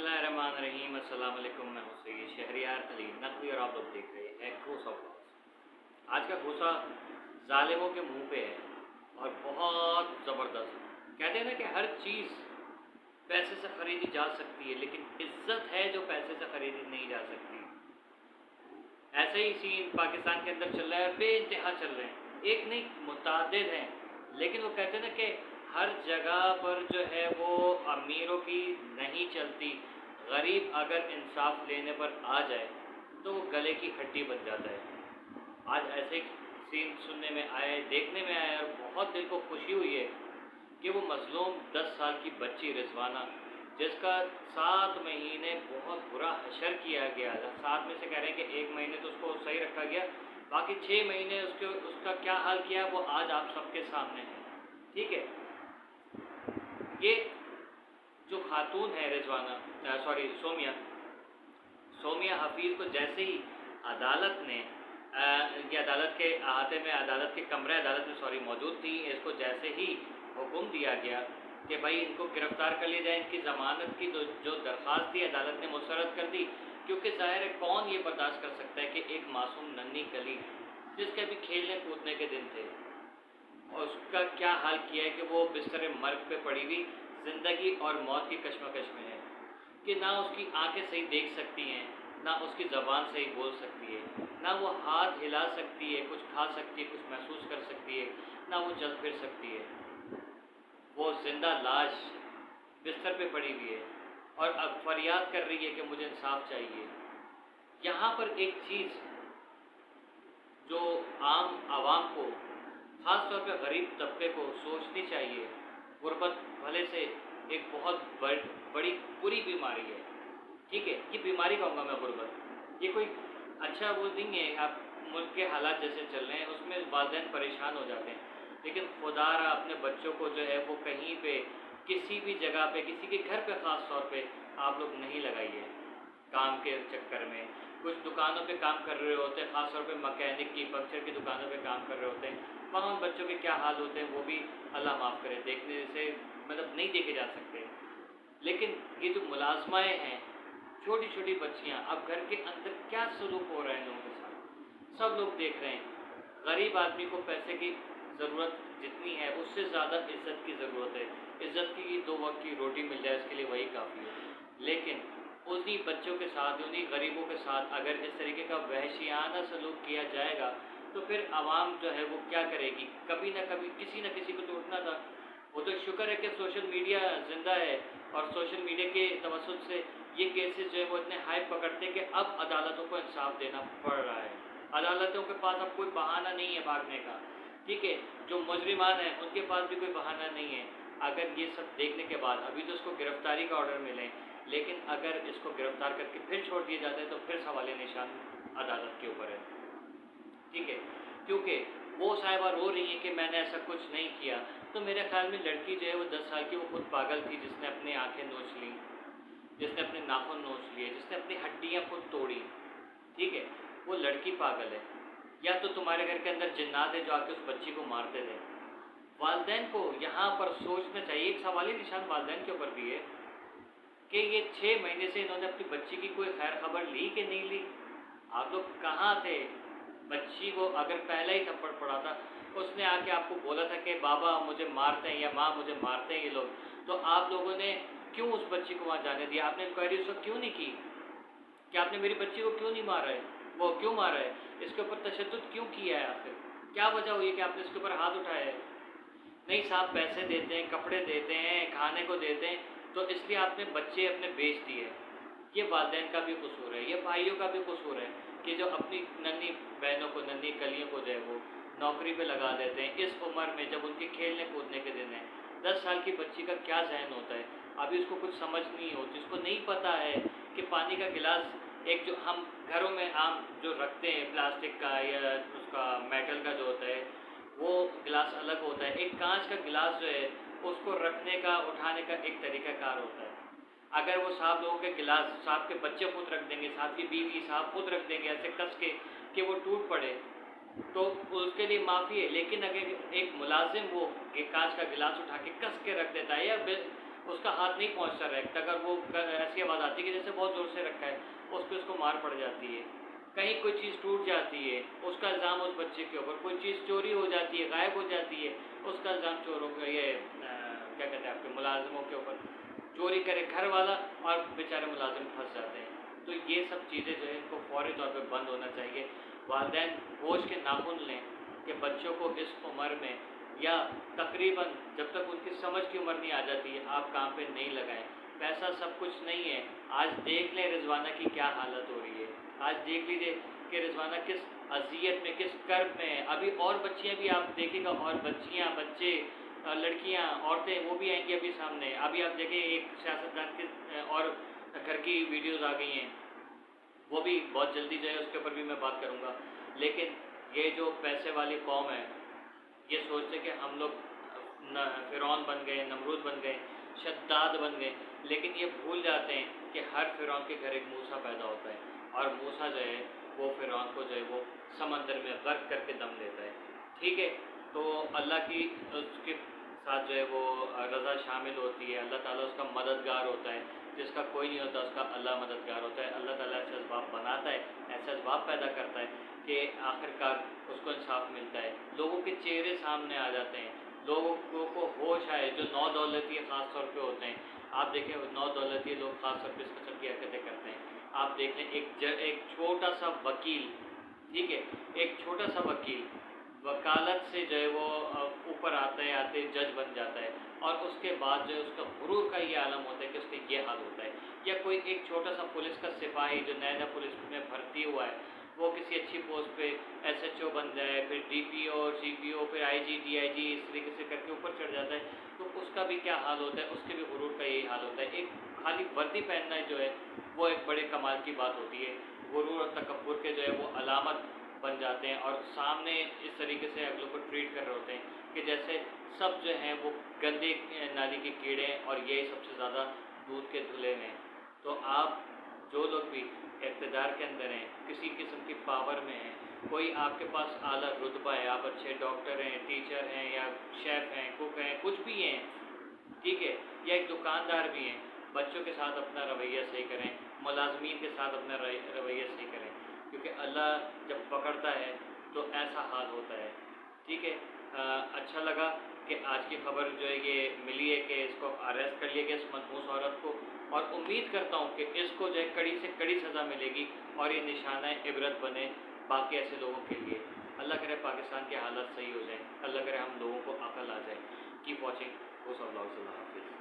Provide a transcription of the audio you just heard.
बिस्मिल्लाहिर्रहमानिर्रहीम। अस्सलाम वालेकुम। मैं हूँ सैयद शहरियार अली नकवी और आप लोग देख रहे हैं घूसा ब्लॉग्स। आज का घूसा ज़ालिमों के मुंह पे है और बहुत ज़बरदस्त। कहते हैं ना कि हर चीज़ पैसे से ख़रीदी जा सकती है, लेकिन इज़्ज़त है जो पैसे से ख़रीदी नहीं जा सकती। ऐसे ही सीन पाकिस्तान के अंदर चल रहा है, बेइंतहा चल रहे हैं, एक नहीं मुतअद्दिद हैं। लेकिन वो कहते हैं ना कि हर जगह पर जो है वो अमीरों की नहीं चलती, गरीब अगर इंसाफ लेने पर आ जाए तो वो गले की हड्डी बन जाता है। आज ऐसे सीन सुनने में आए, देखने में आए और बहुत दिल को खुशी हुई है कि वो मज़लूम 10 साल की बच्ची रिजवाना, जिसका 7 महीने बहुत बुरा हशर किया गया, 7 में से कह रहे हैं कि 1 महीने तो उसको सही रखा गया, बाकी 6 महीने उसका क्या हाल किया वो आज आप सबके सामने है। ठीक है, ये जो खातून है रिजवाना, सोमिया हफीज़ को जैसे ही अदालत ने ये अदालत के अहाते में, अदालत के कमरे अदालत में मौजूद थी, इसको जैसे ही हुक्म दिया गया कि भाई इनको गिरफ़्तार कर लिया जाए, इनकी ज़मानत की जो दरख्वास्त थी अदालत ने मुस्तरद कर दी। क्योंकि ज़ाहिर है कौन ये बर्दाश्त कर सकता है कि एक मासूम नन्ही कली जिसके अभी खेलने कूदने के दिन थे और उसका क्या हाल किया है कि वो बिस्तर मर्ग पे पड़ी हुई ज़िंदगी और मौत की कश्मकश में है, कि ना उसकी आंखें सही देख सकती हैं, ना उसकी ज़बान सही बोल सकती है, ना वो हाथ हिला सकती है, कुछ खा सकती है, कुछ महसूस कर सकती है, ना वो चल फिर सकती है। वो जिंदा लाश बिस्तर पे पड़ी हुई है और अब फरियाद कर रही है कि मुझे इंसाफ चाहिए। यहाँ पर एक चीज़ जो आम आवाम को, ख़ास तौर पे गरीब तबके को सोचनी चाहिए, गुर्बत भले से एक बहुत बड़ी बुरी बीमारी है। ठीक है, ये बीमारी कहूँगा मैं गुर्बत, ये कोई अच्छा वो नहीं है। आप मुल्क के हालात जैसे चल रहे हैं उसमें वालिदैन परेशान हो जाते हैं, लेकिन खुदारा अपने बच्चों को जो है वो कहीं पे, किसी भी जगह पे, किसी के घर पे ख़ास तौर पे आप लोग नहीं लगाइए। काम के चक्कर में कुछ दुकानों पे काम कर रहे होते हैं, ख़ास तौर पे मैकेनिक की, पंक्चर की दुकानों पे काम कर रहे होते हैं, वहाँ उन बच्चों के क्या हाल होते हैं वो भी अल्लाह माफ़ करे, देखने से मतलब नहीं देखे जा सकते। लेकिन ये जो मुलाजमाएँ हैं, छोटी छोटी बच्चियाँ, अब घर के अंदर क्या सलूक हो रहा है लोगों के साथ सब लोग देख रहे हैं। गरीब आदमी को पैसे की ज़रूरत जितनी है उससे ज़्यादा इज़्ज़त की ज़रूरत है। इज़्ज़त की 2 वक्त की रोटी मिल जाए इसके लिए वही काफ़ी है। लेकिन उन्हीं बच्चों के साथ, उन्हीं गरीबों के साथ अगर इस तरीके का वहशियाना सलूक किया जाएगा तो फिर आवाम जो है वो क्या करेगी? कभी ना कभी किसी न किसी को तो उठना था। वो तो शुक्र है कि सोशल मीडिया ज़िंदा है और सोशल मीडिया के तवस्सुत से ये केसेस जो है वो इतने हाइप पकड़ते हैं कि अब अदालतों को इंसाफ देना पड़ रहा है। अदालतों के पास अब कोई बहाना नहीं है भागने का। ठीक है, जो मुजरिमान हैं उनके पास भी कोई बहाना नहीं है। अगर ये सब देखने के बाद, अभी तो इसको गिरफ़्तारी का ऑर्डर मिले, लेकिन अगर इसको गिरफ़्तार करके फिर छोड़ दिए जाते हैं तो फिर सवाल निशान अदालत के ऊपर है। ठीक है, क्योंकि वो साहिबा रो रही हैं कि मैंने ऐसा कुछ नहीं किया, तो मेरे ख्याल में लड़की जो है वो 10 साल की, वो खुद पागल थी, जिसने अपनी आंखें नोच लीं, जिसने अपने नाखून नोच लिए, जिसने अपनी हड्डियाँ खुद तोड़ी। ठीक है, वो लड़की पागल है, या तो तुम्हारे घर के अंदर जिन्नात है जो आके उस बच्ची को मारते थे। वालिदैन को यहाँ पर सोचना चाहिए। एक सवाल निशान वालिदैन के ऊपर भी है कि ये 6 महीने से इन्होंने अपनी बच्ची की कोई खैर खबर ली कि नहीं ली? आप लोग कहाँ थे? बच्ची को अगर पहला ही थप्पड़ पड़ा था, उसने आके आपको बोला था कि बाबा मुझे मारते हैं या माँ मुझे मारते हैं ये लोग, तो आप लोगों ने क्यों उस बच्ची को वहाँ जाने दिया? आपने इंक्वायरी उस वक्त क्यों नहीं की कि आपने मेरी बच्ची को क्यों नहीं मारा है, वो क्यों मारा है, इसके ऊपर तशद्दुद क्यों किया है? आखिर क्या वजह हुई कि आपने इसके ऊपर हाथ उठाया है? नहीं साहब, पैसे देते हैं, कपड़े देते हैं, खाने को देते हैं, तो इसलिए आपने बच्चे अपने बेच दिए। ये वालिदैन का भी कसूर है, ये भाइयों का भी कसूर है कि जो अपनी नन्ही बहनों को, नन्ही कलियों को जो है वो नौकरी पे लगा देते हैं इस उम्र में जब उनके खेलने कूदने के दिन हैं। 10 साल की बच्ची का क्या जहन होता है? अभी उसको कुछ समझ नहीं होती, उसको नहीं पता है कि पानी का गिलास, एक जो हम घरों में आम जो रखते हैं प्लास्टिक का या उसका मेटल का जो होता है वो गिलास अलग होता है, एक कांच का गिलास जो है उसको रखने का, उठाने का एक तरीक़ाकार होता है। अगर वो साहब लोगों के गिलास, साहब के बच्चे खुद रख देंगे, साहब की बीवी, साहब खुद रख देंगे ऐसे कस के कि वो टूट पड़े, तो उसके लिए माफ़ी है। लेकिन अगर एक मुलाजिम वो कांच का गिलास उठा के कस के रख देता है या اس کا ہاتھ نہیں پہنچتا ریکٹ، اگر وہ ایسی آواز آتی ہے کہ جیسے بہت زور سے رکھا ہے، اس پہ اس کو مار پڑ جاتی ہے۔ کہیں کوئی چیز ٹوٹ جاتی ہے، اس کا الزام اس بچے کے اوپر، کوئی چیز چوری ہو جاتی ہے، غائب ہو جاتی ہے، اس کا الزام چوروں کا، یہ کیا کہتے ہیں آپ کے ملازموں کے اوپر، چوری کرے گھر والا اور بیچارے ملازم پھنس جاتے ہیں۔ تو یہ سب چیزیں جو ہے ان کو فوری طور پہ بند ہونا چاہیے۔ والدین ہوش کے ناخن لیں کہ بچوں کو اس عمر میں یا تقریباً جب تک ان کی سمجھ کی عمر نہیں آ جاتی ہے آپ کام پہ نہیں لگائیں۔ پیسہ سب کچھ نہیں ہے۔ آج دیکھ لیں رضوانہ کی کیا حالت ہو رہی ہے، آج دیکھ لیجیے کہ رضوانہ کس اذیت میں، کس کرب میں ہے۔ ابھی اور بچیاں بھی آپ دیکھیں گا، اور بچیاں، بچے، لڑکیاں، عورتیں، وہ بھی آئیں گی ابھی سامنے۔ ابھی آپ دیکھیں ایک سیاستدان کے اور گھر کی ویڈیوز آ گئی ہیں، وہ بھی بہت جلدی جو ہے اس کے اوپر بھی میں بات کروں گا۔ لیکن یہ جو پیسے والی قوم ہے، یہ سوچتے کہ ہم لوگ فرعون بن گئے، نمرود بن گئے، شداد بن گئے، لیکن یہ بھول جاتے ہیں کہ ہر فرعون کے گھر ایک موسیٰ پیدا ہوتا ہے، اور موسیٰ جو ہے وہ فرعون کو جو ہے وہ سمندر میں غرق کر کے دم لیتا ہے۔ ٹھیک ہے، تو اللہ کی اس کے ساتھ جو ہے وہ رضا شامل ہوتی ہے، اللہ تعالیٰ اس کا مددگار ہوتا ہے، جس کا کوئی نہیں ہوتا اس کا اللہ مددگار ہوتا ہے۔ اللہ تعالیٰ ایسے اسباب بناتا ہے، ایسے اسباب پیدا کرتا ہے کہ آخرکار اس کو انصاف ملتا ہے، لوگوں کے چہرے سامنے آ جاتے ہیں، لوگوں کو ہوش آئے، جو نو دولتی خاص طور پہ ہوتے ہیں۔ آپ دیکھیں نو دولتی لوگ خاص طور پہ اس قسم کی حرکتیں کرتے ہیں۔ آپ دیکھ لیں ایک چھوٹا سا وکیل، ٹھیک ہے، ایک چھوٹا سا وکیل وکالت سے جو ہے وہ اوپر آتے جج بن جاتا ہے، اور اس کے بعد جو ہے اس کا غرور کا یہ عالم ہوتا ہے کہ اس کا یہ حال ہوتا ہے۔ یا کوئی ایک چھوٹا سا پولیس کا سپاہی جو نیا پولیس میں بھرتی ہوا ہے، وہ کسی اچھی پوسٹ پہ ایس ایچ او بن جائے، پھر ڈی پی او، سی پی او، پھر آئی جی، ڈی آئی جی، اس طریقے سے کر کے اوپر چڑھ جاتا ہے، تو اس کا بھی کیا حال ہوتا ہے، اس کے بھی غرور کا یہی حال ہوتا ہے۔ ایک خالی وردی پہننا جو ہے وہ ایک بڑے کمال کی بات ہوتی ہے، غرور اور تکبر کے جو ہے وہ علامت بن جاتے ہیں، اور سامنے اس طریقے سے اگلوں کو ٹریٹ کر رہے ہوتے ہیں کہ جیسے سب جو ہیں وہ گندے نالی کے کیڑے ہیں، اور یہ سب سے زیادہ دودھ کے دھلے میں۔ تو آپ جو لوگ بھی اقتدار کے اندر ہیں، کسی قسم کی پاور میں ہیں، کوئی آپ کے پاس اعلیٰ رتبہ ہے، آپ اچھے ڈاکٹر ہیں، ٹیچر ہیں، یا شیف ہیں، کوک ہیں، کچھ بھی ہیں، ٹھیک ہے، یا ایک دکاندار بھی ہیں، بچوں کے ساتھ اپنا رویہ صحیح کریں، ملازمین کے ساتھ اپنا رویہ صحیح کریں، کیونکہ اللہ جب پکڑتا ہے تو ایسا حال ہوتا ہے۔ ٹھیک ہے، اچھا لگا کہ آج کی خبر جو ہے یہ ملی ہے کہ اس کو اریسٹ کر لیا گیا، اس منحوس عورت کو، اور امید کرتا ہوں کہ اس کو جو ہے کڑی سے کڑی سزا ملے گی، اور یہ نشانہ عبرت بنے باقی ایسے لوگوں کے لیے۔ اللہ کرے پاکستان کے حالات صحیح ہو جائیں، اللہ کرے ہم لوگوں کو عقل آ جائے۔ کیپ واچنگ، اللہ حافظ۔